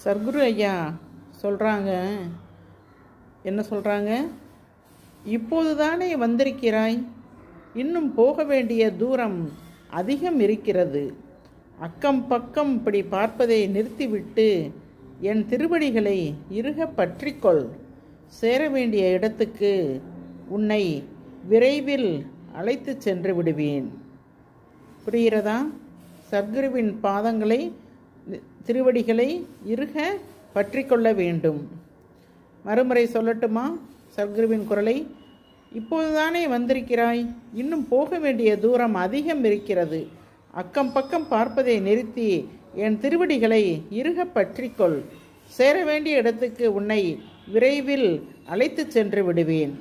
சர்க்குரு ஐயா சொல்கிறாங்க. என்ன சொல்கிறாங்க? இப்போது தானே வந்திருக்கிறாய், இன்னும் போக வேண்டிய தூரம் அதிகம் இருக்கிறது. அக்கம் பக்கம் இப்படி பார்ப்பதை நிறுத்திவிட்டு என் திருவடிகளை இறுக பற்றிக்கொள். சேர வேண்டிய இடத்துக்கு உன்னை விரைவில் அழைத்து சென்று விடுவேன். புரிகிறதா? சர்க்குருவின் பாதங்களை, திருவடிகளை இறுக பற்றி கொள்ள வேண்டும். மறுமுறை சொல்லட்டுமா சர்க்குருவின் குரலை? இப்போதுதானே வந்திருக்கிறாய், இன்னும் போக வேண்டிய தூரம் அதிகம் இருக்கிறது. அக்கம் பக்கம் பார்ப்பதை நிறுத்தி என் திருவடிகளை இறுக பற்றிக்கொள். சேர வேண்டிய இடத்துக்கு உன்னை விரைவில் அழைத்து சென்று விடுவேன்.